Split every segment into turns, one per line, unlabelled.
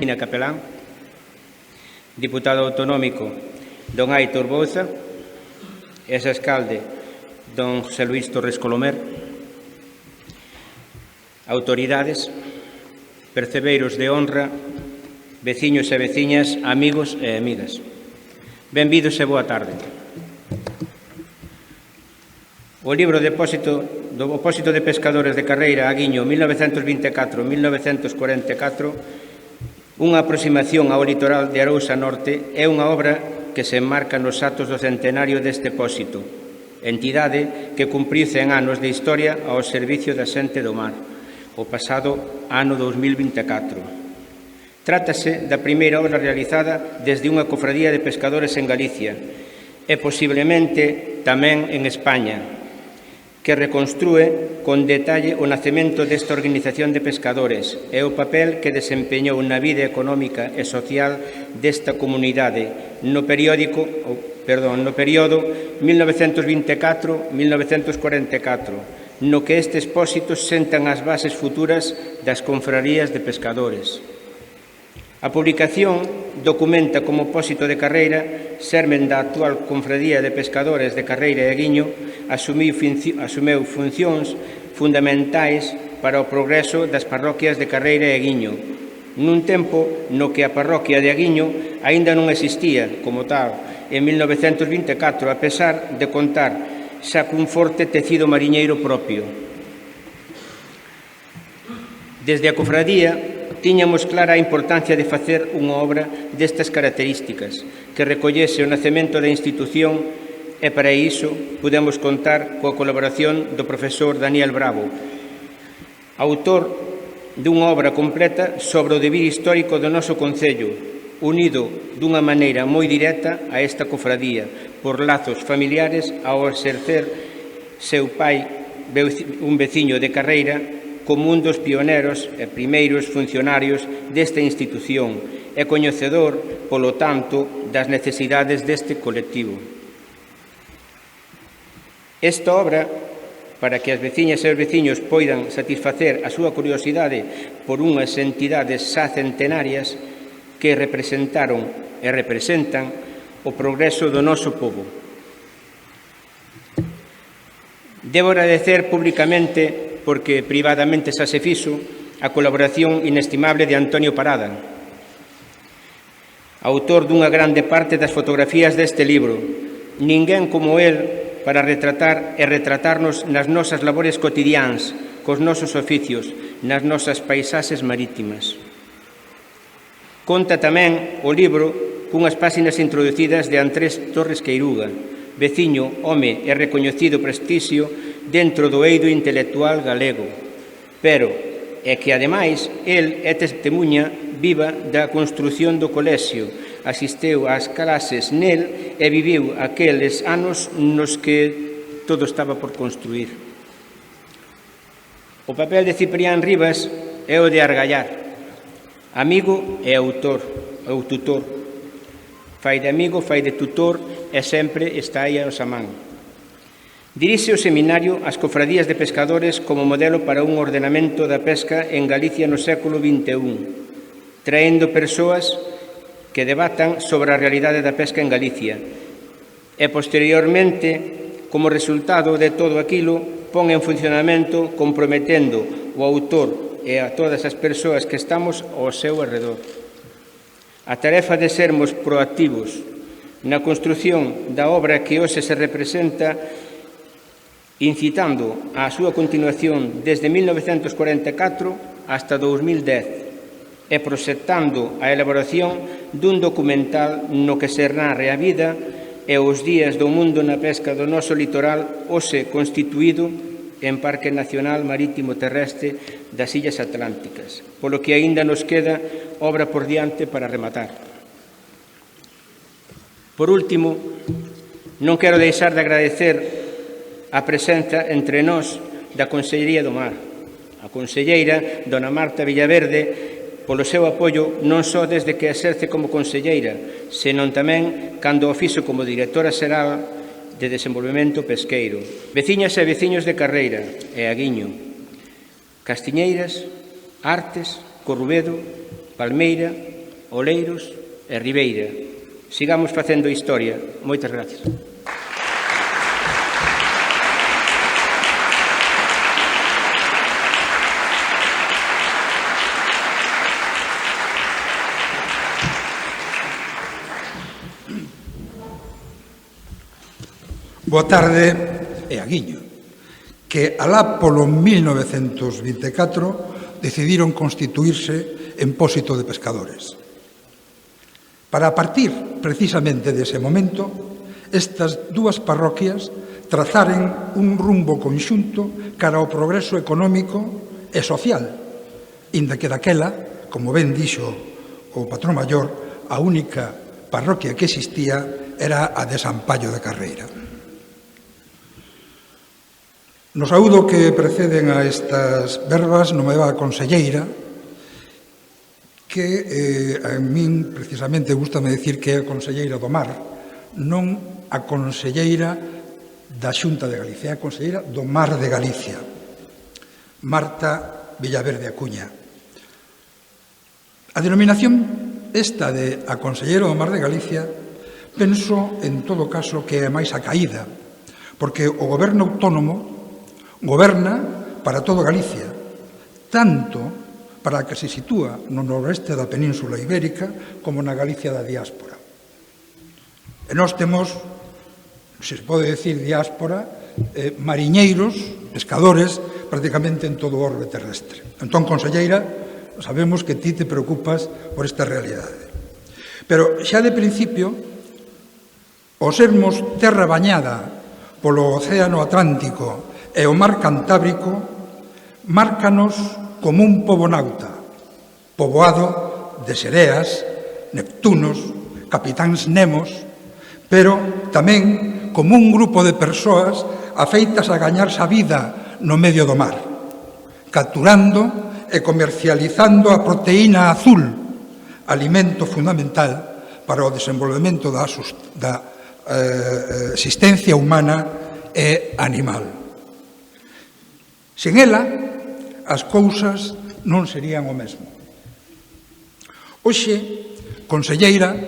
Ina Capelán, diputado autonómico don Aitor Bouza, exalcalde don José Luís Torres Colomer, autoridades, percebeiros de honra, veciños e veciñas, amigos e amigas. Benvidos e boa tarde. O libro do Opósito de Pescadores de Carreira Aguiño 1924-1944, unha aproximación ao litoral de Arousa Norte, é unha obra que se enmarca nos atos do centenario deste pósito, entidade que cumpriu 100 anos de historia ao servicio da xente do mar, o pasado ano 2024. Trátase da primeira obra realizada desde unha cofradía de pescadores en Galicia e posiblemente tamén en España, que reconstrúe con detalle o nacemento desta organización de pescadores e o papel que desempeñou na vida económica e social desta comunidade no período 1924-1944, no que estes pósitos sentan as bases futuras das confrarías de pescadores. A publicación documenta como Pósito de Carreira, sermen da actual Confradía de Pescadores de Carreira e Aguiño, asumeu funcións fundamentais para o progreso das parroquias de Carreira e Aguiño, nun tempo no que a parroquia de Aguiño aínda non existía como tal en 1924, a pesar de contar xa cun forte tecido mariñeiro propio. Desde a cofradía tiñamos clara a importancia de facer unha obra destas características, que recollese o nacemento da institución, e para iso pudemos contar coa colaboración do profesor Daniel Bravo, autor dunha obra completa sobre o devir histórico do noso concello, unido dunha maneira moi directa a esta cofradía, por lazos familiares ao exercer seu pai, un veciño de Carreira, como un dos pioneros e primeiros funcionarios desta institución e coñecedor, polo tanto, das necesidades deste colectivo. Esta obra, para que as veciñas e os veciños poidan satisfacer a súa curiosidade por unhas entidades xa centenarias que representaron e representan o progreso do noso pobo. Debo agradecer públicamente, porque privadamente xa se fixo, a colaboración inestimable de Antonio Parada, autor dunha grande parte das fotografías deste libro. Ninguén como el para retratar e retratarnos nas nosas labores cotidiáns, cos nosos oficios, nas nosas paisaxes marítimas. Conta tamén o libro cunhas páxinas introducidas de Andrés Torres Queiruga, veciño, home e recoñecido prestixio dentro do eido intelectual galego, pero é que, ademais, el é testemunha viva da construción do colexio, asisteu ás clases nel e viviu aqueles anos nos que todo estaba por construir. O papel de Ciprián Rivas é o de argallar, amigo e autor, ou tutor. Fai de amigo, fai de tutor e sempre está aí a nosa man. Dirixe o seminario ás cofradías de pescadores como modelo para un ordenamento da pesca en Galicia no século XXI, traendo persoas que debatan sobre a realidade da pesca en Galicia e, posteriormente, como resultado de todo aquilo, pon en funcionamento comprometendo o autor e a todas as persoas que estamos ao seu arredor. A tarefa de sermos proactivos na construción da obra que hoxe se representa, incitando a súa continuación desde 1944 hasta 2010, e proxectando a elaboración dun documental no que se narre a vida e os días do mundo na pesca do noso litoral hoxe constituído en Parque Nacional Marítimo Terrestre das Illas Atlánticas, polo que aínda nos queda obra por diante para rematar. Por último, non quero deixar de agradecer a presenza entre nós da Consellería do Mar, a conselleira dona Marta Villaverde, polo seu apoio non só desde que exerce como conselleira, senón tamén cando o fixo como directora xeral de Desenvolvemento Pesqueiro. Veciñas e veciños de Carreira e Aguiño, Castiñeiras, Artes, Corrubedo, Palmeira, Oleiros e Ribeira. Sigamos facendo historia. Moitas gracias.
Boa tarde e Aguiño, que alá polo 1924 decidiron constituirse en Pósito de Pescadores. Para partir precisamente dese momento, estas dúas parroquias trazaren un rumbo conxunto cara ao progreso económico e social, inda que daquela, como ben dixo o patrón maior, a única parroquia que existía era a de San Pallo de Carreira. No saúdo que preceden a estas verbas non me va a conselleira, que a min precisamente gustame decir que é a conselleira do mar, non a conselleira da Xunta de Galicia, é a conselleira do Mar de Galicia, Marta Villaverde Acuña. A denominación esta de a conselleira do Mar de Galicia penso en todo caso que é máis a caída, porque o goberno autónomo goberna para todo Galicia, tanto para a que se sitúa no noroeste da Península Ibérica como na Galicia da diáspora. E nós temos, se pode decir diáspora, mariñeiros, pescadores, prácticamente en todo o orbe terrestre. Entón, conselleira, sabemos que ti te preocupas por esta realidade. Pero xa de principio, o sermos terra bañada polo Océano Atlántico e o Mar Cantábrico, márcanos como un pobonauta, poboado de sereas, neptunos, capitáns nemos, pero tamén como un grupo de persoas afeitas a gañarse a vida no medio do mar, capturando e comercializando a proteína azul, alimento fundamental para o desenvolvemento da existencia humana e animal. Sen ela, as cousas non serían o mesmo. Hoxe, conselleira,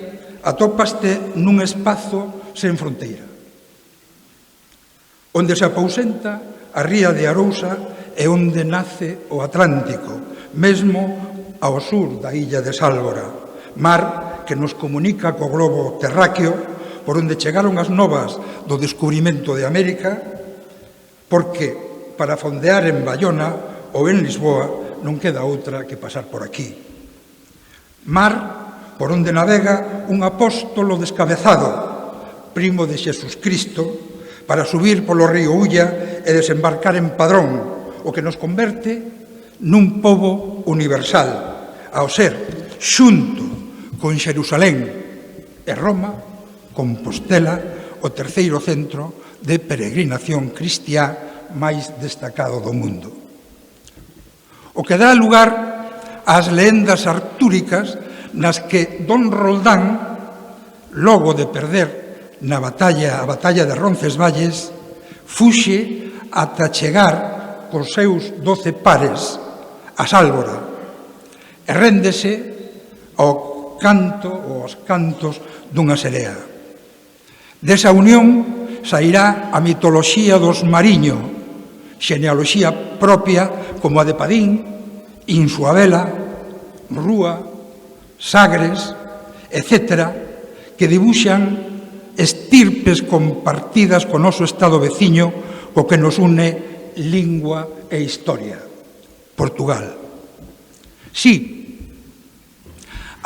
atópaste nun espazo sen fronteira, onde se apousenta a ría de Arousa e onde nace o Atlántico, mesmo ao sur da illa de Sálvora, mar que nos comunica co globo terráqueo, por onde chegaron as novas do descubrimento de América, porque para fondear en Bayona ou en Lisboa non queda outra que pasar por aquí. Mar por onde navega un apóstolo descabezado, primo de Xesúscristo, para subir polo río Ulla e desembarcar en Padrón, o que nos converte nun pobo universal, ao ser, xunto con Xerusalén e Roma, Compostela, o terceiro centro de peregrinación cristiá máis destacado do mundo. O que dá lugar ás leendas artúricas nas que Don Roldán, logo de perder a batalla de Roncesvalles, fuxe ata chegar cos seus 12 pares a Sálvora e réndese ao canto ou aos cantos dunha serea. Desa unión sairá a mitoloxía dos mariño, xenealoxía propia como a de Padín, Insuabela, Rúa, Sagres, etc., que dibuixan estirpes compartidas co noso estado veciño, co que nos une lingua e historia, Portugal. Sí,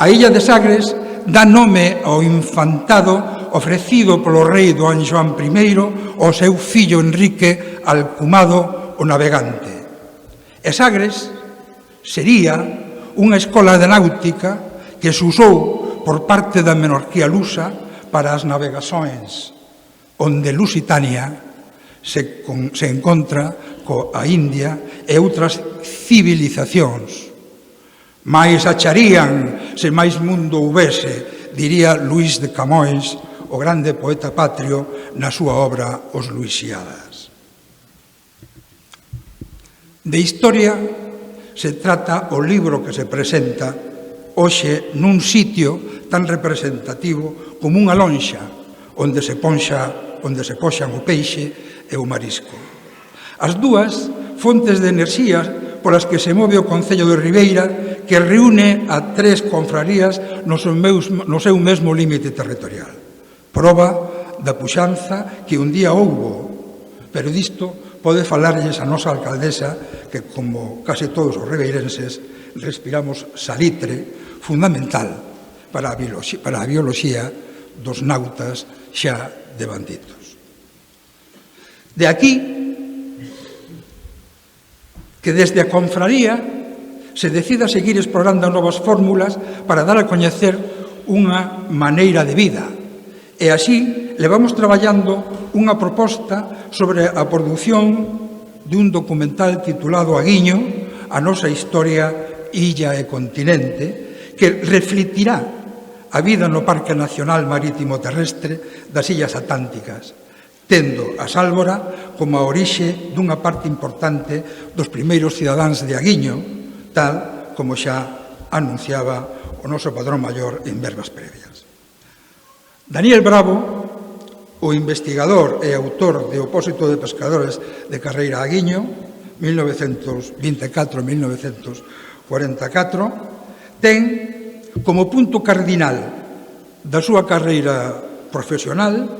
A illa de Sagres dá nome ao infantado ofrecido polo rei don Xoán I ao seu fillo Enrique Alcumado o Navegante. E Sagres sería unha escola de náutica que se usou por parte da monarquía lusa para as navegações, onde Lusitania se encontra coa India e outras civilizacións. Mais acharían se máis mundo houvese, diría Luís de Camões, o grande poeta patrio, na súa obra Os Luisiadas. De historia se trata o libro que se presenta hoxe nun sitio tan representativo como unha lonxa onde se coxan o peixe e o marisco. As dúas fontes de enerxía polas que se move o Concello de Ribeira, que reúne a 3 confrarías no seu mesmo límite territorial. Prova da puxanza que un día houbo, pero disto pode falarlles a nosa alcaldesa, que, como case todos os ribeirenses, respiramos salitre fundamental para a bioloxía dos nautas xa devanditos. De aquí que desde a confraría se decida seguir explorando novas fórmulas para dar a coñecer unha maneira de vida. E así levamos traballando unha proposta sobre a produción dun documental titulado Aguiño, a nosa historia, illa e continente, que refletirá a vida no Parque Nacional Marítimo Terrestre das Illas Atlánticas, tendo a Sálvora como a orixe dunha parte importante dos primeiros cidadáns de Aguiño, tal como xa anunciaba o noso padrón maior en verbas previas. Daniel Bravo, o investigador e autor de Opósito de Pescadores de Carreira a Aguiño, 1924-1944, ten como punto cardinal da súa carreira profesional,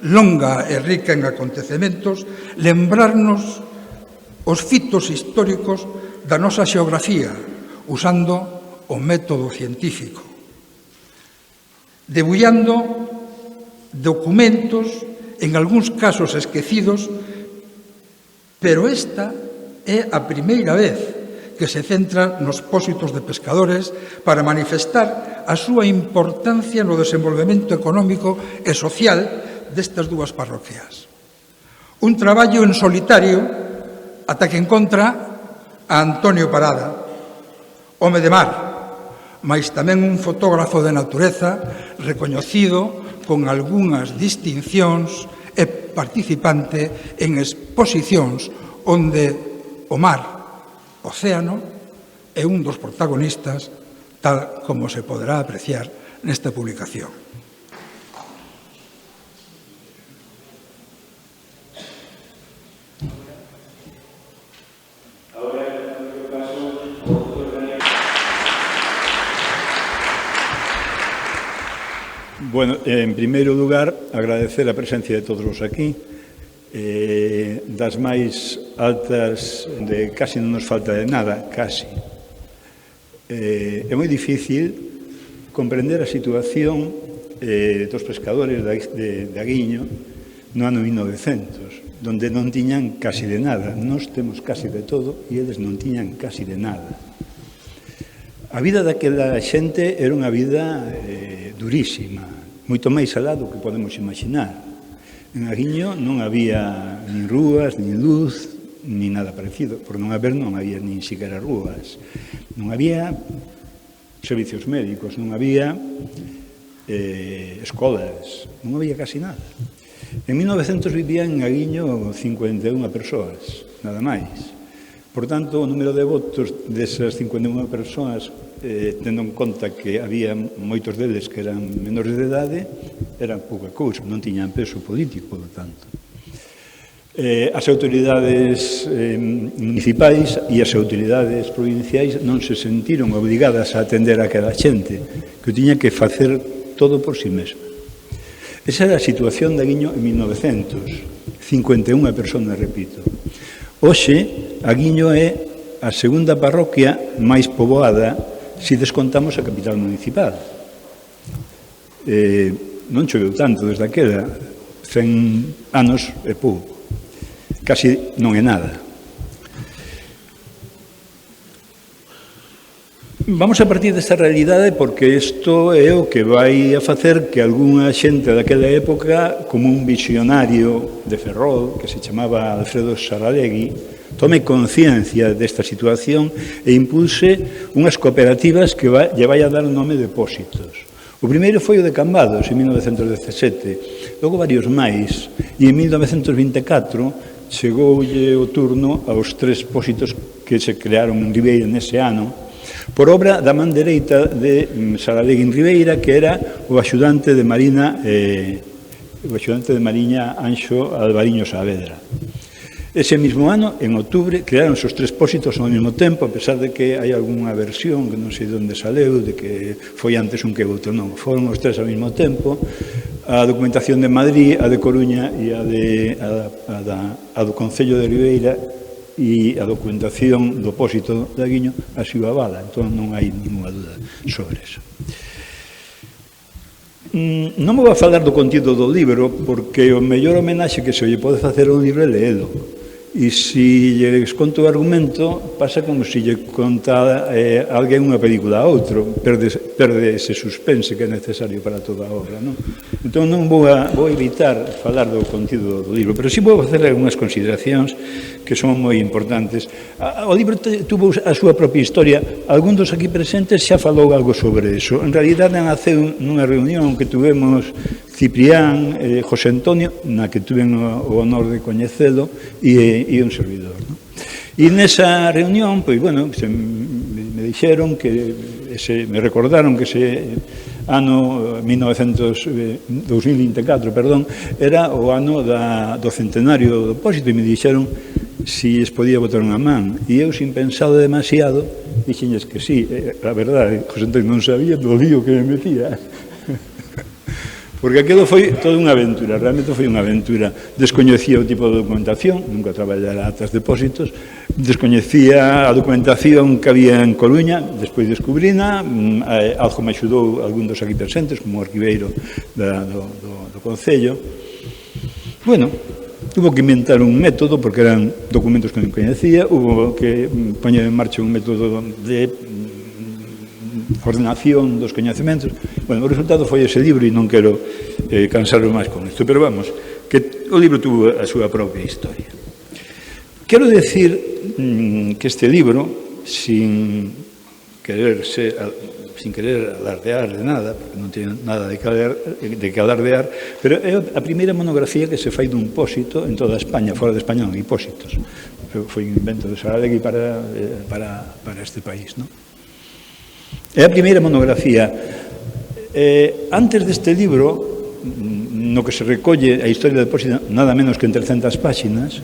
longa e rica en acontecementos, lembrarnos os fitos históricos da nosa xeografía, usando o método científico, debullando documentos, en algúns casos esquecidos, pero esta é a primeira vez que se centra nos pósitos de pescadores para manifestar a súa importancia no desenvolvemento económico e social destas dúas parroquias. Un traballo en solitario ata que encontra a Antonio Parada, home de mar, mais tamén un fotógrafo de natureza recoñecido con algunhas distincións e participante en exposicións onde o mar, océano, é un dos protagonistas, tal como se poderá apreciar nesta publicación.
Bueno, en primeiro lugar, agradecer a presencia de todos os aquí, das máis altas de casi non nos falta de nada, casi. É moi difícil comprender a situación dos pescadores de Aguiño no ano 1900, donde non tiñan casi de nada. Nós temos casi de todo e eles non tiñan casi de nada. A vida daquela xente era unha vida durísima, moito máis alá do que podemos imaginar. En Aguiño non había nin rúas, nin luz, nin nada parecido. Por non haber, non había nin siquiera rúas. Non había servicios médicos, non había escolas, non había casi nada. En 1900 vivían en Aguiño 51 persoas, nada máis. Por tanto, o número de votos desas 51 persoas, tendo en conta que había moitos deles que eran menores de idade, eran pouca cousa, non tiñan peso político, por tanto. As autoridades municipais e as autoridades provinciais non se sentiron obrigadas a atender a aquela xente, que tiña que facer todo por si mesma. Esa era a situación de Aguiño en 1900, 51 persoas, repito. Hoxe, Aguiño é a segunda parroquia máis poboada se descontamos a capital municipal. Non choveu tanto desde aquela, 100 anos é pouco, casi non é nada. Vamos a partir desta realidade porque isto é o que vai a facer que algunha xente daquela época, como un visionario de Ferrol, que se chamaba Alfredo Saralegui, tome conciencia desta situación e impulse unhas cooperativas que lle vai a dar o nome de Depósitos. O primeiro foi o de Cambados, en 1917, logo varios máis, e en 1924 chegoulle o turno aos 3 depósitos que se crearon en Ribeira nese ano, por obra da man dereita de Saralegui en Ribeira, que era o axudante de Mariña Anxo Alvariño Saavedra. Ese mismo ano, en outubro, crearon os 3 depósitos ao mesmo tempo, a pesar de que hai algunha versión que non sei de onde saleu, de que foi antes un que outro, non, foron os 3 ao mesmo tempo. A documentación de Madrid, a de Coruña e a do Concello de Ribeira e a documentación do depósito de Aguiño así o avala, entón non hai ninguna dúda sobre eso. Non me vou a falar do contido do libro porque o mellor homenaxe que se lle pode facer ao libro é leelo. E se lles conto o argumento, pasa como se lle conta alguén unha película a outro, perde ese suspense que é necesario para toda a obra, non? Entón non vou evitar falar do contido do libro, pero si vou facer algunhas consideracións que son moi importantes. O libro tuvo a súa propia historia, algún dos aquí presentes xa falou algo sobre eso. En realidade naceu nunha reunión que tuvemos Ciprián, José Antonio, na que tuven o honor de coñecelo, e un servidor. ¿No? E nesa reunión, pois, bueno, me dixeron que, me recordaron que ese ano 2024, perdón, era o ano do centenario do depósito, e me dixeron si es podía botar unha man. E eu, sin pensado demasiado, dixenlles que sí. A verdade, José Antonio non sabía do lío que me metía. Porque aquilo foi toda unha aventura, realmente foi unha aventura. Descoñecía o tipo de documentación, nunca traballara atas depósitos, descoñecía a documentación que había en Coruña, despois descubrina, algo me axudou algún dos aquí presentes, como o arquiveiro do Concello. Bueno, hubo que inventar un método, porque eran documentos que non coñecía, hubo que poñer en marcha un método de ordenación dos coñecementos. Bueno, o resultado foi ese libro e non quero cansarlo máis con isto, pero vamos, que o libro tuvo a súa propia historia. Quero decir que este libro, sin querer alardear de nada, porque non tiene nada de que alardear, pero é a primeira monografía que se fai dun pósito en toda España, fora de España non hai pósitos. Foi un invento de Saralegui para este país, non? É a primeira monografía. Antes deste libro, no que se recolle a historia do depósito, nada menos que en 300 páxinas,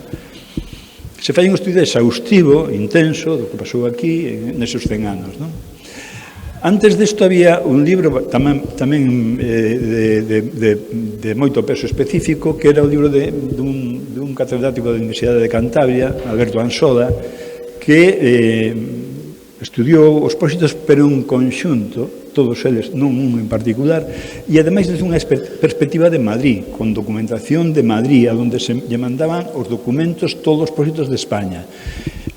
se fai un estudio exhaustivo, intenso, do que pasou aquí neses 100 anos. Non? Antes desto había un libro tamén de moito peso específico, que era o libro dun catedrático da Universidade de Cantabria, Alberto Ansoda, que estudiou os depósitos, pero un conxunto, todos eles, non un en particular, e ademais desde unha perspectiva de Madrid, con documentación de Madrid, onde se lle mandaban os documentos todos os depósitos de España.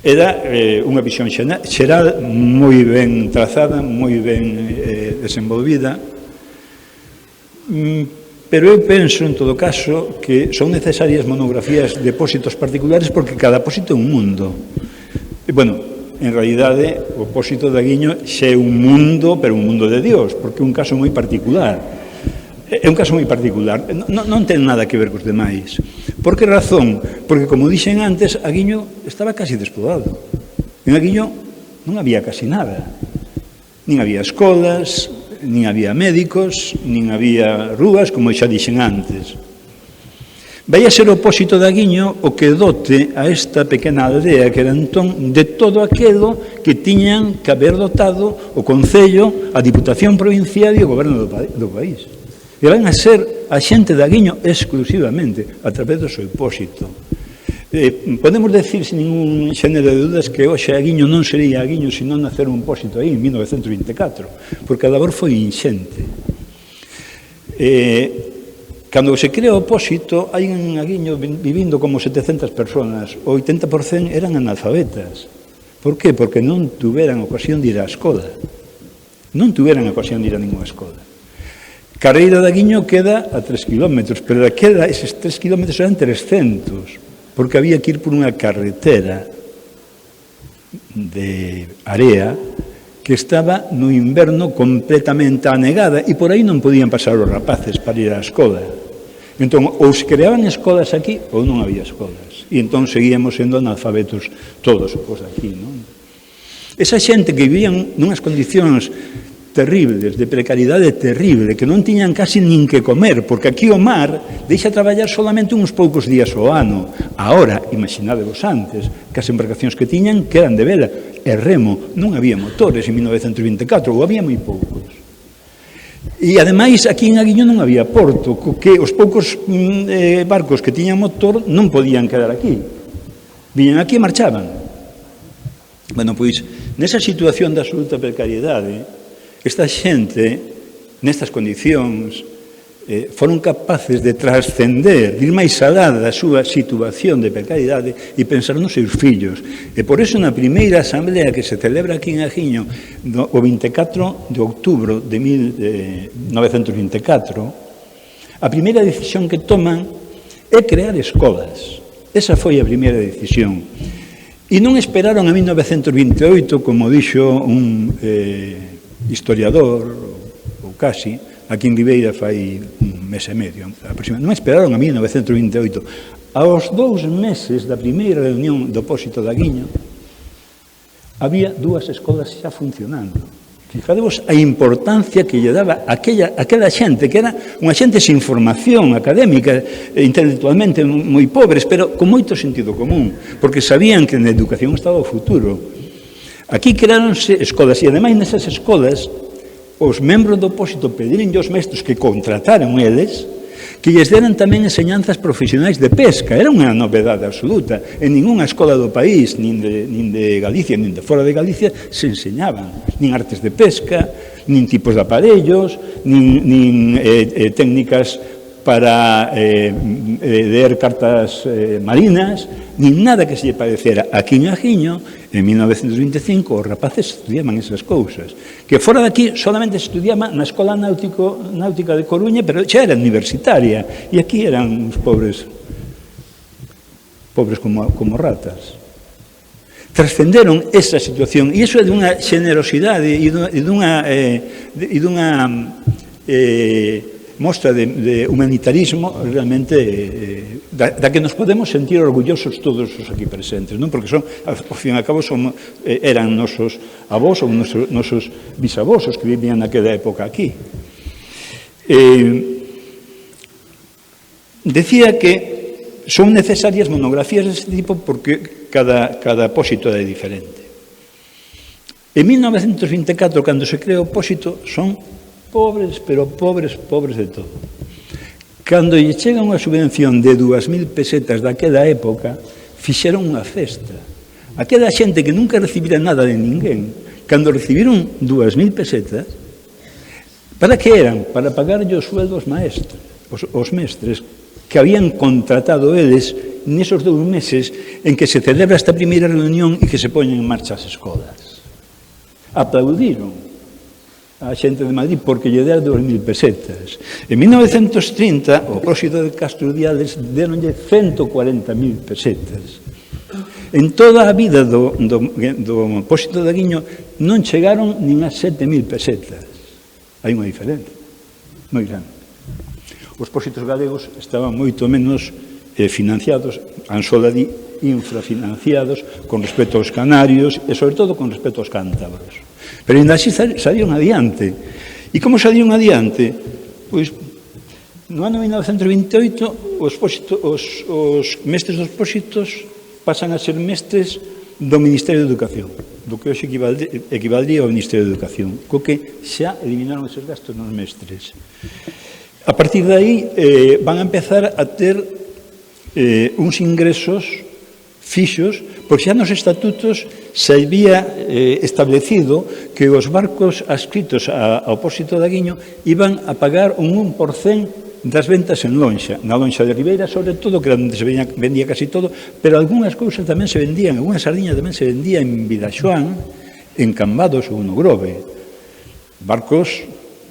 Era unha visión xeral moi ben trazada, moi ben desenvolvida, pero eu penso, en todo caso, que son necesarias monografías de depósitos particulares porque cada depósito é un mundo. E, bueno, en realidade, o depósito de Aguiño xa é un mundo, pero un mundo de Dios, porque é un caso moi particular. É un caso moi particular, non ten nada que ver cos demais. Por que razón? Porque, como dixen antes, Aguiño estaba casi despoblado. En Aguiño non había casi nada. Nin había escolas, nin había médicos, nin había rúas, como xa dixen antes. Vai a ser o depósito de Aguiño o que dote a esta pequena aldea que era entón de todo aquilo que tiñan que haber dotado o Concello, a Diputación Provincial e o Goberno do país. E van a ser a xente de Aguiño exclusivamente a través do seu depósito. Podemos decir, sin ningún xénero de dudas, que hoxe Aguiño non sería Aguiño se non nacer un pósito aí en 1924, porque a labor foi inxente. Cando se crea o pósito, hai en Aguiño vivindo como 700 personas, o 80% eran analfabetas. Por qué? Porque non tuveran ocasión de ir á escola. Non tuveran ocasión de ir a ninguna escola. Carreira de Aguiño queda a 3 kilómetros, pero eses 3 kilómetros eran 300, porque había que ir por unha carretera de area que estaba no inverno completamente anegada e por aí non podían pasar os rapaces para ir á escola. Entón, ou se creaban escolas aquí ou non había escolas. E entón seguíamos sendo analfabetos todos os aquí, non? Esa xente que vivían nunhas condicións terribles, de precariedade terrible, que non tiñan casi nin que comer, porque aquí o mar deixa traballar solamente uns poucos días ao ano. Ahora, imaginadevos antes, que as embarcacións que tiñan que eran de vela e remo, non había motores en 1924, ou había moi poucos. E, ademais, aquí en Aguiño non había porto, que os poucos barcos que tiñan motor non podían quedar aquí. Viñan aquí e marchaban. Bueno, pois, nesa situación de absoluta precariedade, esta xente, nestas condicións, foron capaces de trascender, de ir máis alá da súa situación de precariedade e pensar nos seus fillos. E por iso, na primeira asamblea que se celebra aquí en Aguiño, o 24 de outubro de 1924, a primeira decisión que toman é crear escolas. Esa foi a primeira decisión. E non esperaron a 1928, como dixo un historiador, ou casi, aquí en Ribeira fai un mes e medio, non esperaron a 1928. Aos 2 meses da primeira reunión do pósito de Aguiño, había 2 escolas xa funcionando. Fijadevos a importancia que lle daba aquela xente, que era unha xente sin formación académica, intelectualmente moi pobres, pero con moito sentido común, porque sabían que na educación estaba o futuro. Aquí creáronse escolas, e ademais nesas escolas, os membros do pósito pediren aos mestres que contrataron eles que lles deran tamén enseñanzas profesionais de pesca. Era unha novedade absoluta. En ninguna escola do país, nin de Galicia, nin de fora de Galicia, se enseñaban nin artes de pesca, nin tipos de aparellos, nin técnicas para ler cartas marinas, nin nada que se lle parecera. Aquí en Aguiño, en 1925, os rapaces estudiaban esas cousas. Que fora daqui solamente se estudiaba na Escola Náutica de Coruña, pero xa era universitaria. E aquí eran uns pobres como ratas. Trascenderon esa situación. E iso é dunha generosidade e dunha mostra de humanitarismo realmente da que nos podemos sentir orgullosos todos os aquí presentes, non? Porque ao fin e ao cabo eran nosos avós ou nosos bisavós os que vivían naquela época aquí. Decía que son necesarias monografías deste tipo porque cada pósito é diferente. En 1924, cando se crea o pósito, son pobres, pero pobres de todo. Cando lle chega unha subvención de 2.000 pesetas daquela época, fixeron unha festa. Aquela xente que nunca recibira nada de ninguén, cando recibiron 2.000 pesetas, para que eran? Para pagarlle os sueldos maestros, os mestres, que habían contratado eles nesos 2 meses en que se celebra esta primeira reunión e que se poñen en marcha as escolas. Aplaudiron a xente de Madrid porque lle deran 2.000 pesetas. En 1930, o pósito de Castro Diales deronlle 140.000 pesetas. En toda a vida do pósito de Aguiño non chegaron nin a 7.000 pesetas. Hai unha diferencia moi grande. Os pósitos galegos estaban moito menos financiados, Ansola di infrafinanciados con respecto aos canarios e, sobre todo, con respecto aos cántabros. Pero ainda así salían adiante. E como salían adiante? Pois, no ano 1928, os mestres dos pósitos pasan a ser mestres do Ministerio de Educación, do que hoxe equivaldría ao Ministerio de Educación, co que xa eliminaron esos gastos nos mestres. A partir de aí van a empezar a ter uns ingresos fixos, porque xa nos estatutos se había establecido que os barcos adscritos ao pósito de Aguiño iban a pagar un 1% das ventas en lonxa, na lonxa de Ribeira, sobre todo, que era onde se vendía casi todo, pero algunhas cousas tamén se vendían, algunhas sardiñas tamén se vendían en Vidaxoán, en Cambados ou no Grove. Barcos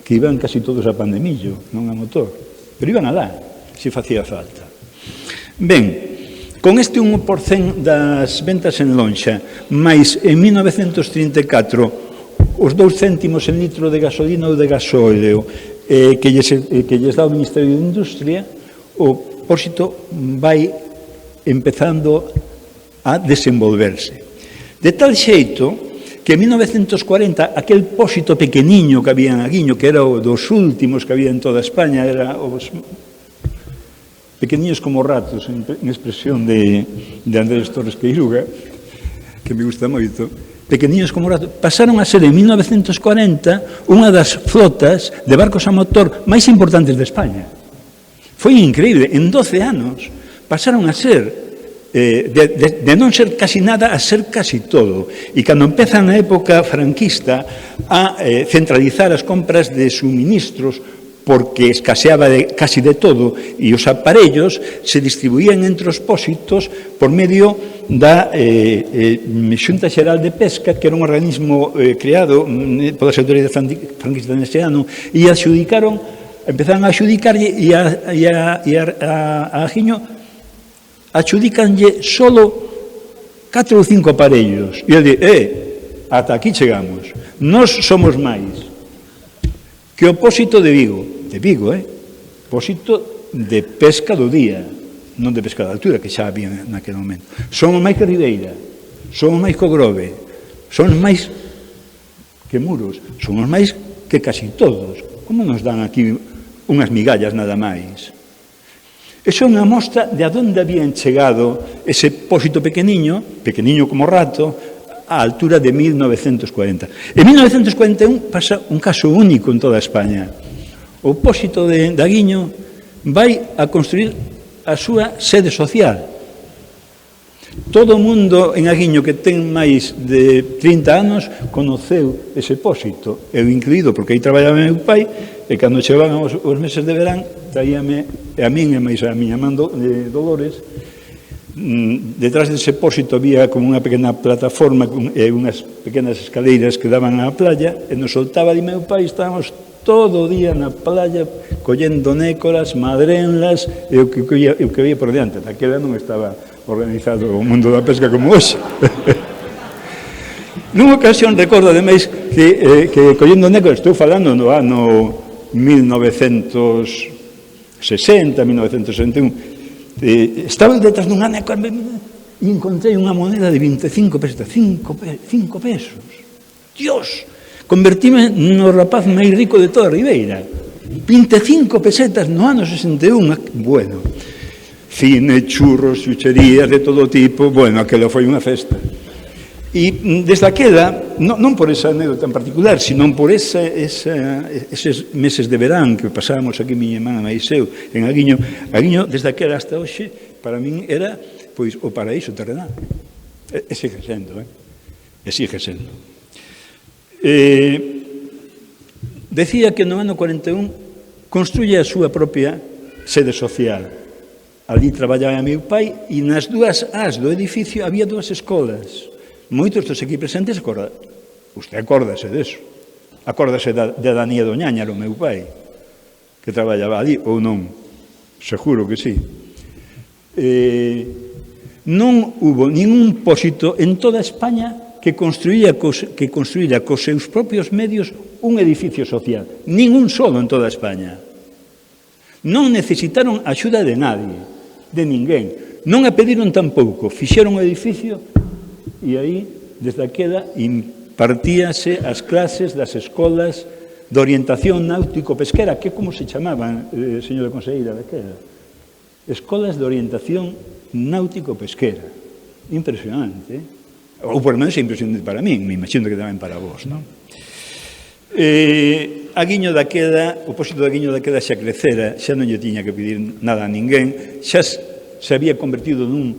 que iban casi todos a pandemillo, non a motor, pero iban alá, se facía falta. Ben, con este 1% das ventas en lonxa, máis en 1934 os 2 céntimos en litro de gasolina ou de gasóleo que lles dá o Ministerio de Industria, o pósito vai empezando a desenvolverse. De tal xeito que en 1940 aquel pósito pequeniño que había en Aguiño, que era o dos últimos que había en toda España, era os pequeniños como ratos, en expresión de Andrés Torres Queiruga, que me gusta moito, pequeniños como ratos, pasaron a ser en 1940 unha das flotas de barcos a motor máis importantes de España. Foi increíble, en 12 anos pasaron a ser de non ser casi nada a ser casi todo. E cando empeza na época franquista a centralizar as compras de suministros, porque escaseaba casi de todo, e os aparellos se distribuían entre os pósitos por medio da Xunta Xeral de Pesca, que era un organismo creado polas autoridades franquistas nese ano, e empezaron a adxudicarlle e a Aguiño adxudicanlle solo 4 ou 5 aparellos. E ele di, ata aquí chegamos. Nós somos máis que o pósito de Vigo, pósito de pesca do día, non de pesca de altura, que xa había naquele momento. Somos máis que Ribeira, somos máis que Grove, somos máis que Muros, somos máis que casi todos. Como nos dan aquí unhas migallas nada máis? Eso é unha mostra de a onde habían chegado ese pósito pequeniño como rato, á altura de 1940. En 1941 pasa un caso único en toda España. O pósito de Aguiño vai a construir a súa sede social. Todo o mundo en Aguiño que ten máis de 30 anos conoceu ese pósito, eu incluído, porque aí traballaba meu pai, e cando chegaban os meses de verán, traíame a min e máis a miña man Dolores. Detrás dese pósito había como unha pequena plataforma e unhas pequenas escaleiras que daban á playa, e nos soltaba de meu pai, estábamos todo o día na playa collendo nécoras, madrenlas e o que había por diante. Daquela non estaba organizado o mundo da pesca como hoxe. Nunha ocasión recordo ademais que collendo nécoras, estou falando no ano 1960, 1961, estaba detrás dunha nécora e encontrei unha moneda de 25 pesetas, 5 pesos. Dios! Convertíme no rapaz máis rico de toda a Ribeira. 25 pesetas no ano 61. Bueno, cine, churros, xucherías de todo tipo. Bueno, aquela foi unha festa. E desde aquela, non por esa anécdota en particular, sino por eses meses de verán que pasábamos aquí miña irmá e eu en Aguiño, desde aquela hasta hoxe, para min era pois o paraíso terrenal. E sigue sendo, e sigue sendo. Decía que no ano 41 construye a súa propia sede social. Ali traballaba meu pai e nas dúas ás do edificio había 2 escolas. Moitos dos aquí presentes usted acórdase deso. Acórdase de Daniel Doñañar, o meu pai, que traballaba ali, ou non? Seguro que sí. Non hubo ningún pósito en toda España que construíra cos seus propios medios un edificio social. Ningún solo en toda España. Non necesitaron axuda de nadie, de ninguén. Non a pediron tampouco. Fixeron o edificio e aí, desde aquela, impartíase as clases das escolas de orientación náutico-pesquera, que como se chamaban, señora conselleira, daquela? Escolas de orientación náutico-pesquera. Impresionante, ou por menos é impresionante para min, me imagino que tamén para vos, non? Aguiño daquela, o pósito de Aguiño daquela xa crecera, xa non lle tiña que pedir nada a ninguén, xa se había convertido nun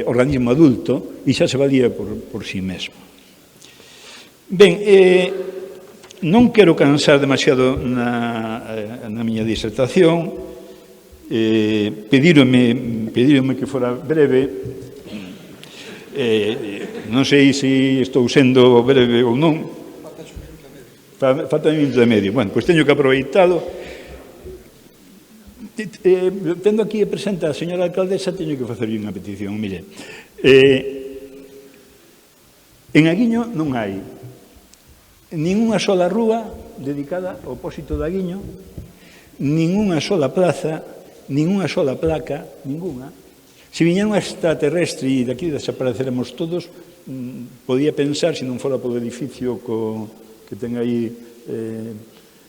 organismo adulto e xa se valía por si mesmo. Ben, non quero cansar demasiado na miña disertación, pedironme que fora breve, non sei se estou sendo breve ou non, falta un minuto e medio, bueno, pois teño que aproveitalo. Tendo aquí presente a señora alcaldesa, teño que facerlle unha petición, mire, en Aguiño non hai nin unha sola rúa dedicada ao opósito de Aguiño, nin unha sola plaza, nin unha sola placa, ninguna. Se viñera un extraterrestre e daqui desapareceremos todos, podía pensar, se non fora polo edificio que ten aí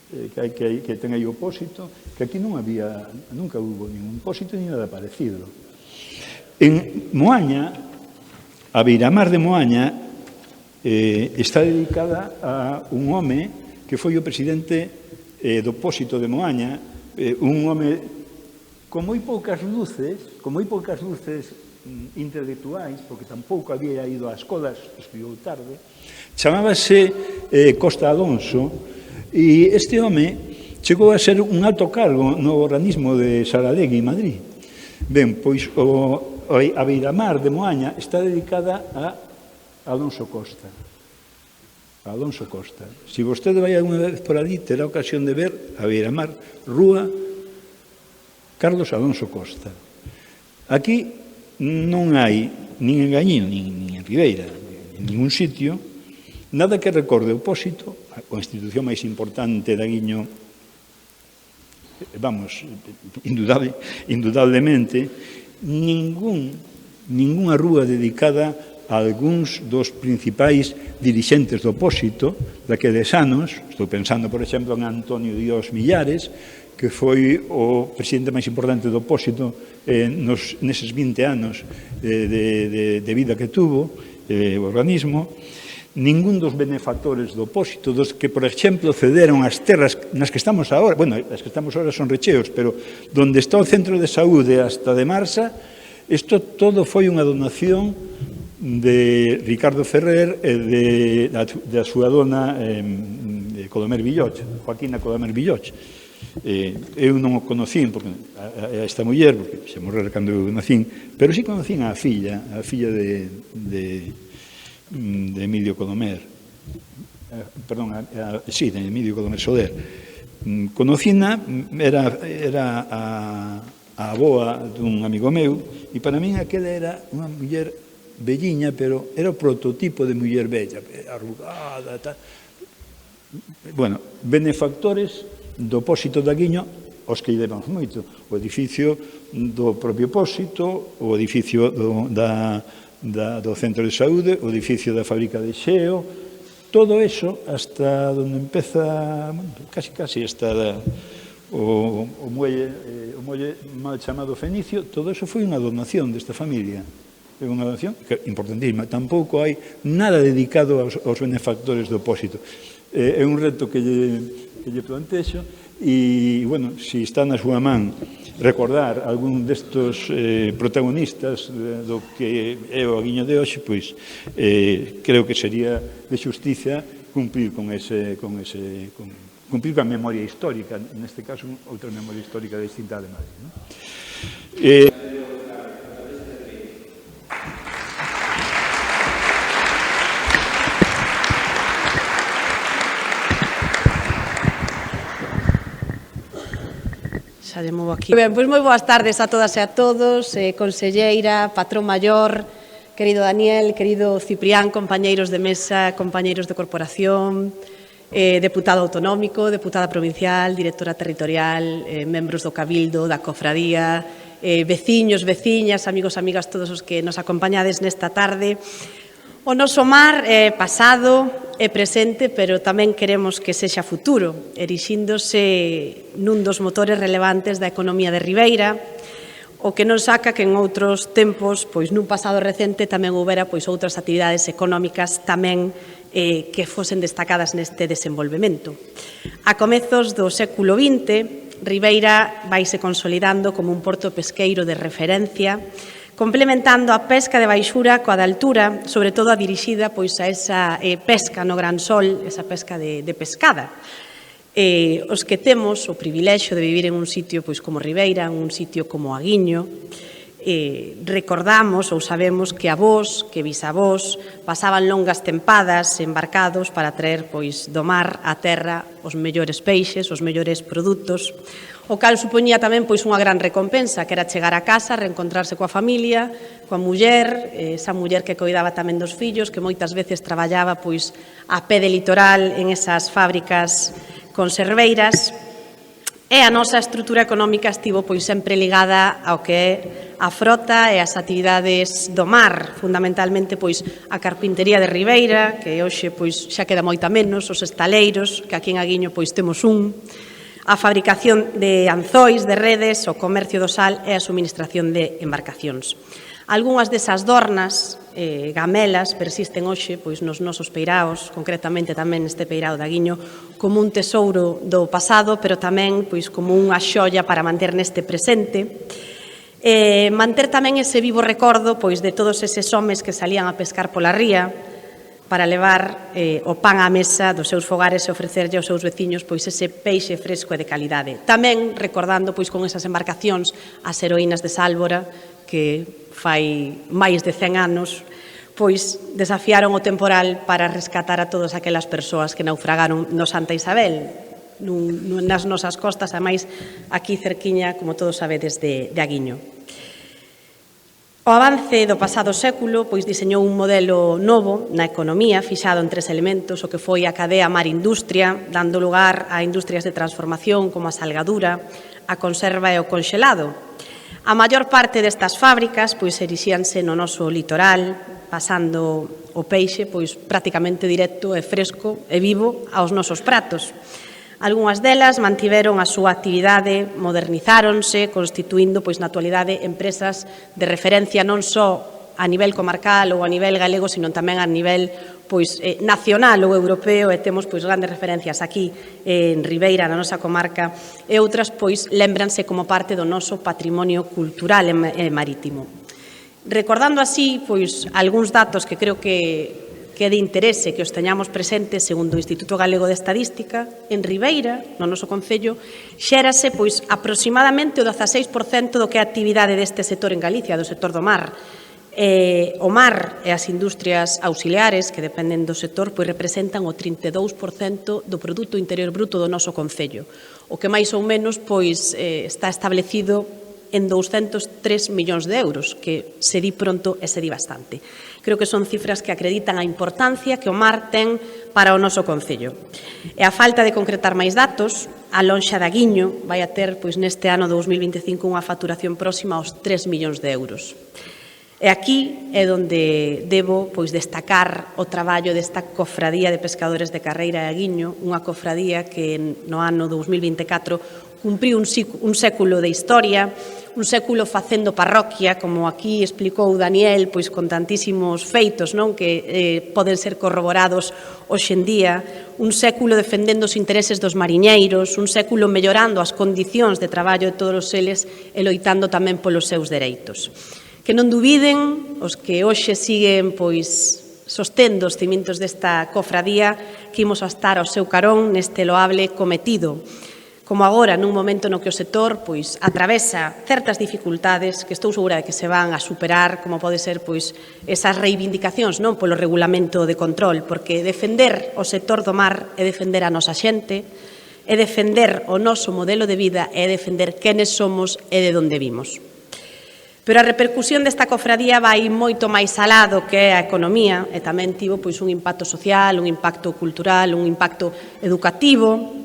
que ten aí o opósito, que aquí non había, nunca hubo ningún opósito ni nada parecido. En Moaña, a beiramar de Moaña, está dedicada a un home que foi o presidente do opósito de Moaña, un home con moi poucas luces intelectuais, porque tampouco había ido ás escolas, estudiou tarde, chamábase Costa Alonso, e este home chegou a ser un alto cargo no organismo de Saralegui, Madrid. Ben, pois a beiramar de Moaña está dedicada a Alonso Costa. Alonso Costa. Se vostede vai alguna vez por ali, terá ocasión de ver a beiramar Rúa Carlos Alonso Costa. Aquí non hai, nin en Gañín, nin en Ribeira, en ningún sitio, nada que recorde o opósito, a institución máis importante de Aguiño, vamos, indudablemente, ningunha rúa dedicada a algúns dos principais dirixentes do opósito daqueles anos. Estou pensando, por exemplo, en Antonio Dios Millares, que foi o presidente máis importante do opósito neses 20 anos de vida que tuvo o organismo. Ningún dos benefactores do opósito, dos que, por exemplo, cederon as terras nas que estamos agora, bueno, as que estamos agora son recheos, pero donde está o centro de saúde hasta de Marsa, isto todo foi unha donación de Ricardo Ferrer e da súa dona Colomer Villoch, Joaquina Colomer Villoch. Eu non o conocín, porque a esta muller, porque se morrera cando eu nacín, pero sí conocín a filla de Emilio Colomer, perdón, sí, de Emilio Colomer Soler. Conocina, era a aboa dun amigo meu, e para min aquela era unha muller velliña, pero era o prototipo de muller bella, arrugada, tal. Bueno, benefactores do opósito de Aguiño, os que levamos moito, o edificio do propio opósito, o edificio do centro de saúde, o edificio da fábrica de xeo, todo eso, hasta onde empeza, casi hasta o muelle mal chamado Fenicio, todo eso foi unha donación desta familia. É unha donación importantísima. Tampouco hai nada dedicado aos benefactores do opósito. É un reto que lle plantexo e, bueno, se está na súa man recordar algún destos protagonistas do que é o Aguiño de hoxe, pois creo que sería de xustiza cumplir cumplir coa memoria histórica, neste caso outra memoria histórica distinta de Madrid, non?
Xa lle movo aquí. Ben, pois moi boas tardes a todas e a todos, conselleira, patrón maior, querido Daniel, querido Ciprián, compañeiros de mesa, compañeiros de corporación, deputado autonómico, deputada provincial, directora territorial, membros do Cabildo, da Cofradía, veciños, veciñas, amigos, amigas, todos os que nos acompañades nesta tarde. O noso mar é pasado, é presente, pero tamén queremos que sexa futuro, erixíndose nun dos motores relevantes da economía de Ribeira, o que non saca que en outros tempos, pois nun pasado recente, tamén houbera pois outras actividades económicas tamén que fosen destacadas neste desenvolvemento. A comezos do século XX, Ribeira vaise consolidando como un porto pesqueiro de referencia, complementando a pesca de baixura coa de altura, sobre todo a dirixida pois a esa pesca no gran sol, esa pesca de pescada. Os que temos o privilexio de vivir en un sitio pois como Ribeira, en un sitio como Aguiño, recordamos ou sabemos que avós, que bisavós pasaban longas tempadas embarcados para traer pois do mar á terra os mellores peixes, os mellores produtos, o cal supoñía tamén pois unha gran recompensa, que era chegar a casa, reencontrarse coa familia, coa muller, esa muller que coidaba tamén dos fillos, que moitas veces traballaba pois a pé de litoral en esas fábricas conserveiras, e a nosa estrutura económica estivo pois sempre ligada ao que é a frota e as actividades do mar, fundamentalmente pois a carpintería de Ribeira, que hoxe pois xa queda moita menos, os estaleiros, que aquí en Aguiño pois temos un, a fabricación de anzois, de redes, o comercio do sal e a suministración de embarcacións. Algúnas desas dornas, gamelas, persisten hoxe pois nos nosos peiraos, concretamente tamén neste peirao de Aguiño, como un tesouro do pasado, pero tamén pois como unha xoia para manter neste presente. Manter tamén ese vivo recordo pois de todos eses homes que salían a pescar pola ría, para levar o pan á mesa dos seus fogares e ofrecerlle aos seus veciños pois ese peixe fresco e de calidade. Tamén recordando pois con esas embarcacións as heroínas de Sálvora, que fai máis de 100 anos pois desafiaron o temporal para rescatar a todas aquelas persoas que naufragaron no Santa Isabel, nas nosas costas, ademais aquí cerquiña, como todos sabedes, de Aguiño. O avance do pasado século pois diseñou un modelo novo na economía fixado en 3 elementos, o que foi a cadea mar-industria, dando lugar a industrias de transformación como a salgadura, a conserva e o conxelado. A maior parte destas fábricas pois erixíanse no noso litoral, pasando o peixe pois prácticamente directo e fresco e vivo aos nosos pratos. Algúnas delas mantiveron a súa actividade, modernizáronse, constituindo pois na actualidade empresas de referencia non só a nivel comarcal ou a nivel galego, sino tamén a nivel pois nacional ou europeo, e temos pois grandes referencias aquí en Ribeira, na nosa comarca, e outras pois lémbranse como parte do noso patrimonio cultural e marítimo. Recordando así pois algúns datos que creo que é de interese que os teñamos presentes segundo o Instituto Galego de Estadística, en Ribeira, no noso concello, xérase pois aproximadamente o 16% do que é a actividade deste sector en Galicia, do sector do mar. O mar e as industrias auxiliares que dependen do sector pois representan o 32% do produto interior bruto do noso concello, o que máis ou menos pois está establecido en 203 millóns de euros, que se di pronto e se di bastante. Creo que son cifras que acreditan a importancia que o mar ten para o noso concello. E a falta de concretar máis datos, a lonxa de Aguiño vai a ter pois neste ano 2025 unha facturación próxima aos 3 millóns de euros. E aquí é onde debo pois destacar o traballo desta cofradía de pescadores de Carreira de Aguiño, unha cofradía que no ano 2024 cumpriu un século de historia, un século facendo parroquia, como aquí explicou Daniel, pois con tantísimos feitos non que poden ser corroborados hoxe en día, un século defendendo os intereses dos mariñeiros, un século mellorando as condicións de traballo de todos eles e loitando tamén polos seus dereitos. Que non dubiden os que hoxe siguen pois sostendo os cimientos desta cofradía que imos a estar ao seu carón neste loable cometido, como agora nun momento no que o sector pois atravesa certas dificultades que estou segura de que se van a superar, como pode ser pois esas reivindicacións non polo regulamento de control, porque defender o sector do mar é defender a nosa xente, é defender o noso modelo de vida, é defender quenes somos e de onde vimos. Pero a repercusión desta cofradía vai moito máis alá do que é a economía e tamén tivo pois un impacto social, un impacto cultural, un impacto educativo.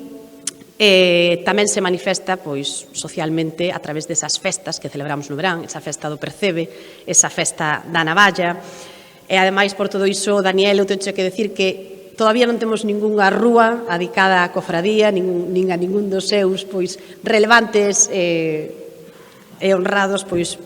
Tamén se manifesta pois socialmente a través desas festas que celebramos no verán, esa festa do percebe, esa festa da navalla, e ademais por todo iso, Daniel, eu teño que decir que todavía non temos ningunha rúa adicada á cofradía, nin a ningún dos seus pois relevantes e honrados pois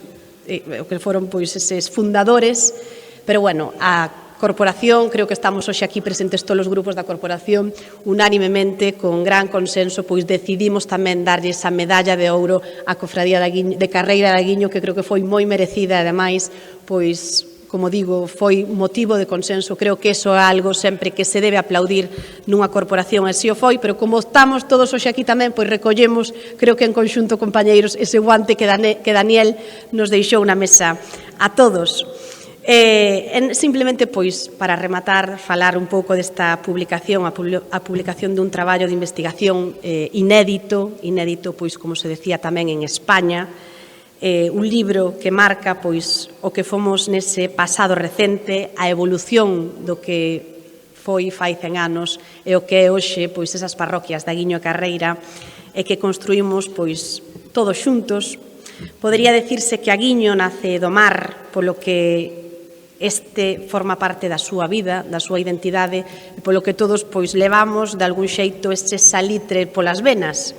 o que foron pois eses fundadores, pero bueno, a corporación, creo que estamos hoxe aquí presentes todos os grupos da corporación, unánimemente, con gran consenso, pois decidimos tamén darlle esa medalla de ouro á Cofradía de Carreira de Aguiño, que creo que foi moi merecida, e ademais, pois, como digo, foi motivo de consenso. Creo que iso é algo sempre que se debe aplaudir nunha corporación, e si o foi, pero como estamos todos hoxe aquí tamén, pois recollemos, creo que en conxunto, compañeiros, ese guante que Daniel nos deixou na mesa a todos. Simplemente, pois, para rematar, falar un pouco desta publicación, a publicación dun traballo de investigación inédito, pois, como se decía tamén en España, un libro que marca, pois, o que fomos nese pasado recente, a evolución do que foi fai 100 anos e o que é hoxe, pois, esas parroquias de Aguiño e Carreira, e que construímos, pois, todos xuntos. Podería decirse que Aguiño nace do mar, polo que este forma parte da súa vida, da súa identidade, e polo que todos, pois, levamos, de algún xeito, este salitre polas venas.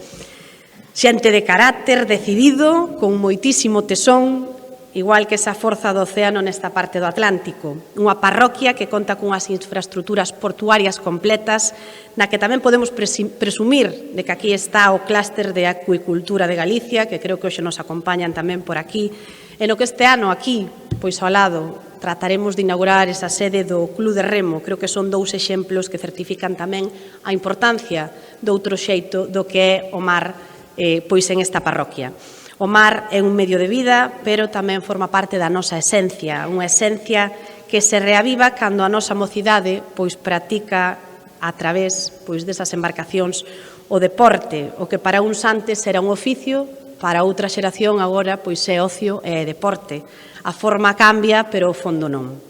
Xente de carácter, decidido, con moitísimo tesón, igual que esa forza do océano nesta parte do Atlántico. Unha parroquia que conta cunhas infraestructuras portuarias completas, na que tamén podemos presumir de que aquí está o clúster de acuicultura de Galicia, que creo que hoxe nos acompañan tamén por aquí, e no que este ano aquí, pois ao lado, trataremos de inaugurar esa sede do Club de Remo. Creo que son 2 exemplos que certifican tamén a importancia do outro xeito do que é o mar, pois en esta parroquia. O mar é un medio de vida, pero tamén forma parte da nosa esencia, unha esencia que se reaviva cando a nosa mocidade, pois, practica a través, pois, desas embarcacións o deporte, o que para uns antes era un oficio, para outra xeración agora, pois, é ocio e é deporte. A forma cambia, pero o fondo non.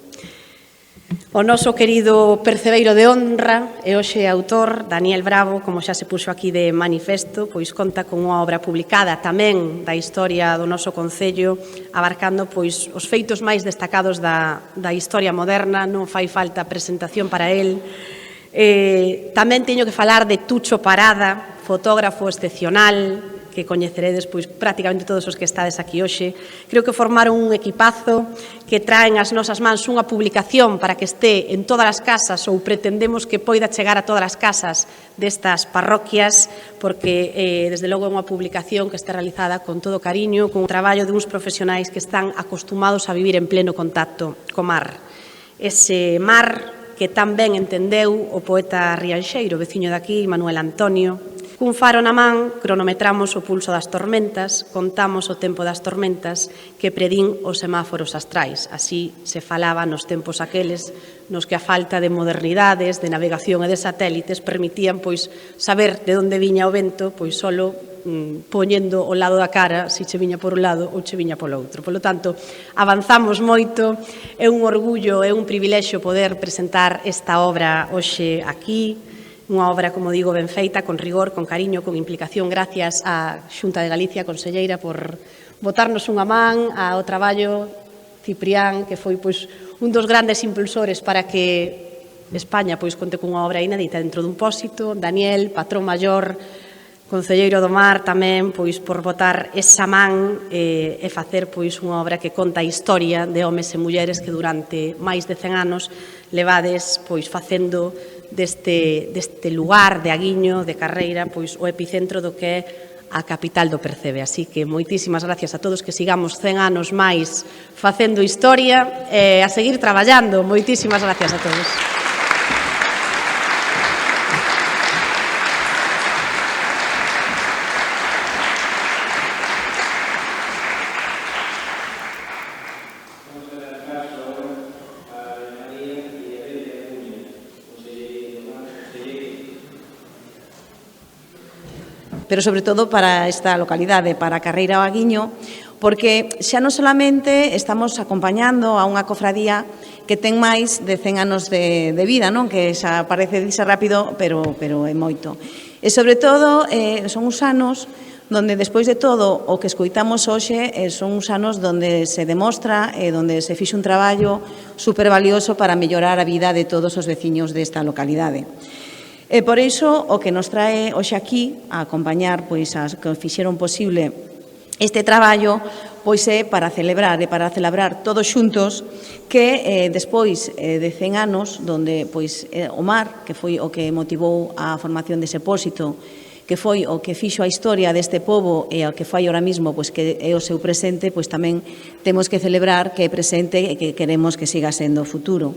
O noso querido percebeiro de honra e hoxe autor, Daniel Bravo, como xa se puxo aquí de manifesto, pois conta con unha obra publicada tamén da historia do noso concello, abarcando, pois, os feitos máis destacados da historia moderna. Non fai falta presentación para el. Tamén teño que falar de Tucho Parada, fotógrafo excepcional, que coñeceredes, pois, prácticamente todos os que estades aquí hoxe. Creo que formaron un equipazo que traen as nosas mans unha publicación para que este en todas as casas, ou pretendemos que poida chegar a todas as casas destas parroquias, porque, desde logo, é unha publicación que está realizada con todo cariño, con o traballo de uns profesionais que están acostumados a vivir en pleno contacto co mar. Ese mar que tan ben entendeu o poeta rianxeiro, veciño daqui, Manuel Antonio. Cun faro na man, cronometramos o pulso das tormentas, contamos o tempo das tormentas que predín os semáforos astrais. Así se falaba nos tempos aqueles nos que a falta de modernidades, de navegación e de satélites permitían, pois, saber de onde viña o vento, pois solo poñendo o lado da cara, se che viña por un lado ou che viña polo outro. Polo tanto, avanzamos moito, é un orgullo, é un privilexio poder presentar esta obra hoxe aquí, unha obra, como digo, ben feita, con rigor, con cariño, con implicación. Gracias á Xunta de Galicia, conselleira, por botarnos unha man, ao traballo Ciprián, que foi, pois, un dos grandes impulsores para que España, pois, conte cunha obra inédita dentro dun pósito. Daniel, patrón maior, concelleiro do mar, tamén, pois, por botar esa man e facer, pois, unha obra que conta a historia de homes e mulleres que durante máis de 100 anos levades, pois, facendo deste lugar de Aguiño, de Carreira, pois, o epicentro do que é a capital do Percebe. Así que moitísimas gracias a todos, que sigamos 100 anos máis facendo historia e a seguir traballando. Moitísimas gracias a todos.
Pero sobre todo para esta localidade, para Carreira o Aguiño, porque xa non solamente estamos acompañando a unha cofradía que ten máis de 100 anos de vida, non? Que xa parece dixe rápido, pero é moito. E sobre todo son uns anos donde, despois de todo o que escoitamos hoxe, son uns anos donde se demostra e donde se fixe un traballo supervalioso para mellorar a vida de todos os veciños desta localidade. E por iso o que nos trae hoxe aquí a acompañar, pois, as que fixeron posible este traballo, pois é para celebrar todos xuntos que despois de 100 anos, donde pois o mar, que foi o que motivou a formación dese pósito, que foi o que fixo a historia deste pobo e o que fai ahora mismo, pois que é o seu presente, pois tamén temos que celebrar que é presente e que queremos que siga sendo futuro.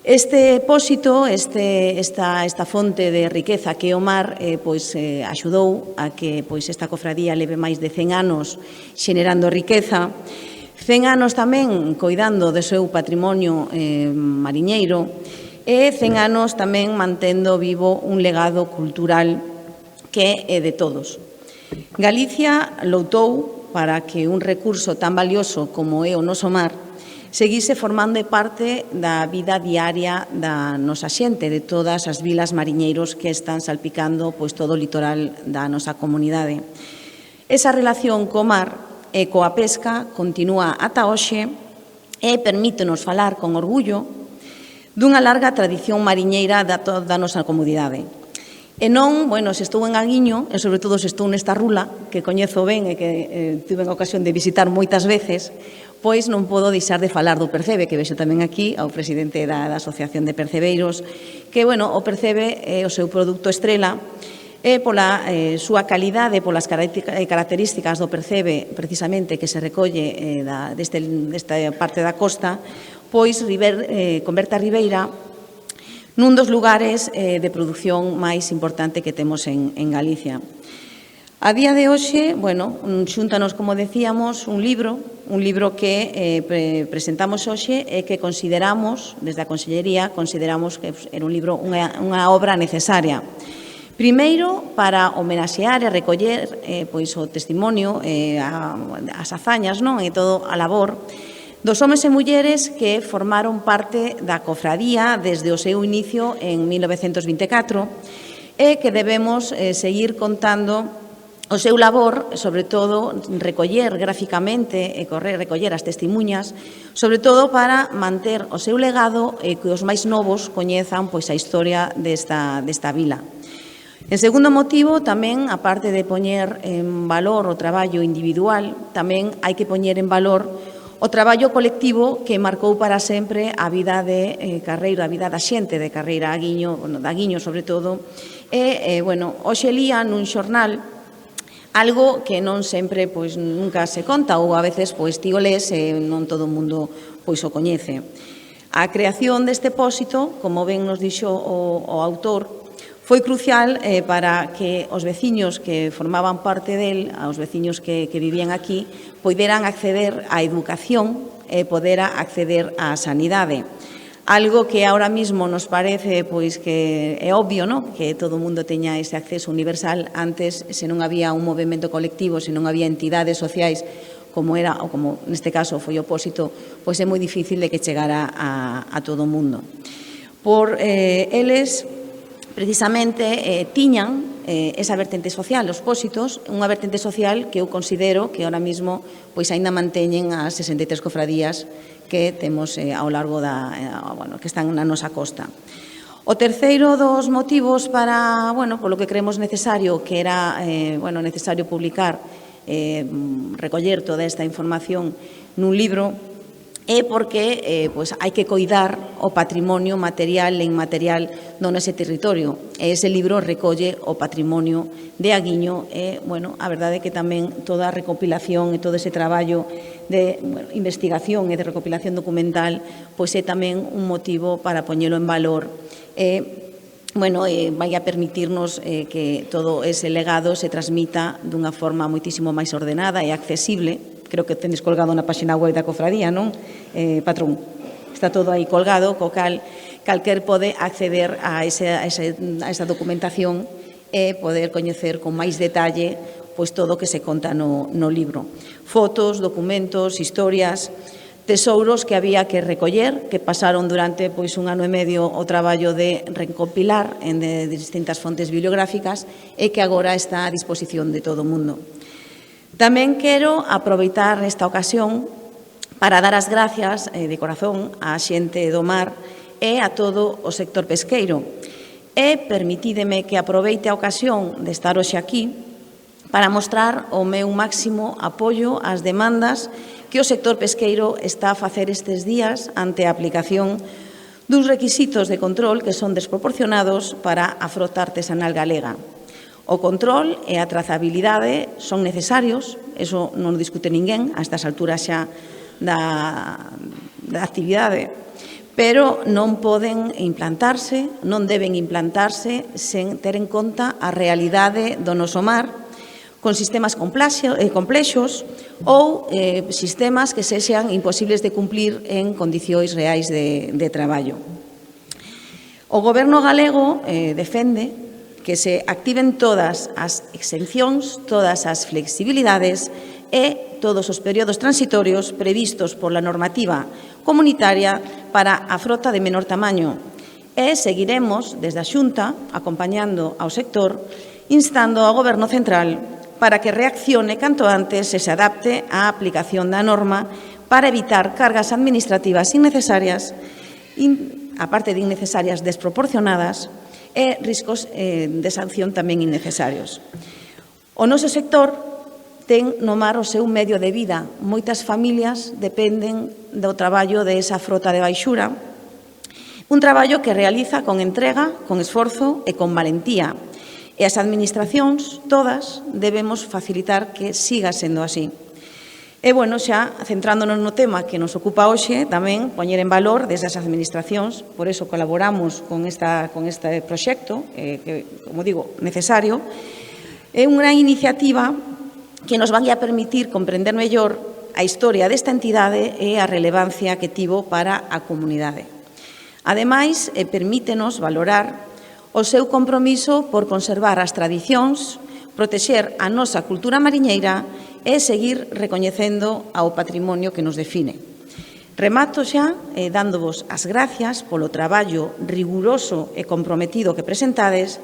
Este pósito, esta fonte de riqueza que é o mar, axudou a que esta cofradía leve máis de 100 anos xenerando riqueza, 100 anos tamén coidando do seu patrimonio mariñeiro e 100 anos tamén mantendo vivo un legado cultural que é de todos. Galicia loitou para que un recurso tan valioso como é o noso mar seguise formando parte da vida diaria da nosa xente, de todas as vilas mariñeiros que están salpicando todo o litoral da nosa comunidade. Esa relación co mar e coa pesca continúa ata hoxe e permítenos falar con orgullo dunha larga tradición mariñeira da toda a nosa comunidade. E non, se estou en Aguiño, e sobre todo se estou nesta rula, que coñezo ben e que tive a ocasión de visitar moitas veces, pois non podo deixar de falar do Percebe, que vexo tamén aquí ao presidente da Asociación de Percebeiros, que, o Percebe é o seu produto estrela, e pola súa calidade, polas características do Percebe, precisamente, que se recolle desta parte da costa, pois converte a Ribeira nun dos lugares de produción máis importante que temos en Galicia. A día de hoxe, xúntanos, como decíamos, un libro que presentamos hoxe e que consideramos, desde a Consellería, consideramos que era un libro, unha obra necesaria. Primeiro, para homenaxear e recoller o testimonio, as hazañas, e todo a labor dos homes e mulleres que formaron parte da cofradía desde o seu inicio en 1924 e que debemos seguir contando o seu labor, sobre todo recoller gráficamente e recoller as testimuñas, sobre todo para manter o seu legado e que os máis novos coñezan a historia desta vila. En segundo motivo, tamén, a parte de poñer en valor o traballo individual, tamén hai que poñer en valor o traballo colectivo que marcou para sempre a vida de Carreiro, a vida da xente de Carreira, da Aguiño sobre todo, e, hoxe lía nun xornal algo que non sempre, nunca se conta, ou a veces, ti o lees e non todo o mundo, o coñece. A creación deste pósito, como ben nos dixo o autor, foi crucial para que os veciños que formaban parte del, os veciños que vivían aquí, poderan acceder á educación e podera acceder á sanidade. Algo que ahora mismo nos parece que é obvio, que todo o mundo teña ese acceso universal. Antes, se non había un movimento colectivo, se non había entidades sociais como era, ou como neste caso foi o pósito, é moi difícil de que chegara a todo o mundo. Por eles, precisamente, tiñan esa vertente social, os pósitos, unha vertente social que eu considero que ahora mismo aínda manteñen as 63 cofradías que temos ao largo que están na nosa costa. O terceiro dos motivos para, polo que creemos necesario, que era necesario publicar, recoller toda esta información nun libro, é porque hai que coidar o patrimonio material e inmaterial do noso territorio. E ese libro recolle o patrimonio de Aguiño e, a verdade é que tamén toda a recopilación e todo ese traballo de investigación e de recopilación documental é tamén un motivo para poñelo en valor e vai a permitirnos que todo ese legado se transmita dunha forma moitísimo máis ordenada e accesible. Creo que tenes colgado na página web da cofradía, non, patrón? Está todo aí colgado, co cal calquer pode acceder a esa documentación e poder coñecer con máis detalle todo o que se conta no libro. Fotos, documentos, historias, tesouros que había que recoller, que pasaron durante un ano e medio o traballo de recopilar en distintas fontes bibliográficas e que agora está a disposición de todo o mundo. Tamén quero aproveitar esta ocasión para dar as gracias de corazón á xente do mar e a todo o sector pesqueiro. E permitídeme que aproveite a ocasión de estar hoxe aquí para mostrar o meu máximo apoio ás demandas que o sector pesqueiro está a facer estes días ante a aplicación duns requisitos de control que son desproporcionados para a frota artesanal galega. O control e a trazabilidade son necesarios, eso non o discute ninguén a estas alturas xa da actividade, pero non poden implantarse, non deben implantarse sen ter en conta a realidade do noso mar, con sistemas complexos ou sistemas que sexan imposibles de cumplir en condicións reais de traballo. O Goberno galego defende que se activen todas as exencións, todas as flexibilidades e todos os períodos transitorios previstos pola normativa comunitaria para a frota de menor tamaño e seguiremos desde a Xunta acompañando ao sector, instando ao Goberno central para que reaccione canto antes e se adapte á aplicación da norma para evitar cargas administrativas innecesarias, aparte de innecesarias desproporcionadas, e riscos de sanción tamén innecesarios. O noso sector ten no mar o seu medio de vida. Moitas familias dependen do traballo desa frota de baixura, un traballo que realiza con entrega, con esforzo e con valentía. E as administracións, todas, debemos facilitar que siga sendo así. E, bueno, xa centrándonos no tema que nos ocupa hoxe, tamén poñer en valor desde as administracións, por eso colaboramos con este proxecto, que, como digo, necesario, é unha iniciativa que nos vai a permitir comprender mellor a historia desta entidade e a relevancia que tivo para a comunidade. Ademais, permítenos valorar o seu compromiso por conservar as tradicións, protexer a nosa cultura mariñeira e seguir recoñecendo ao patrimonio que nos define. Remato xa dándovos as gracias polo traballo riguroso e comprometido que presentades.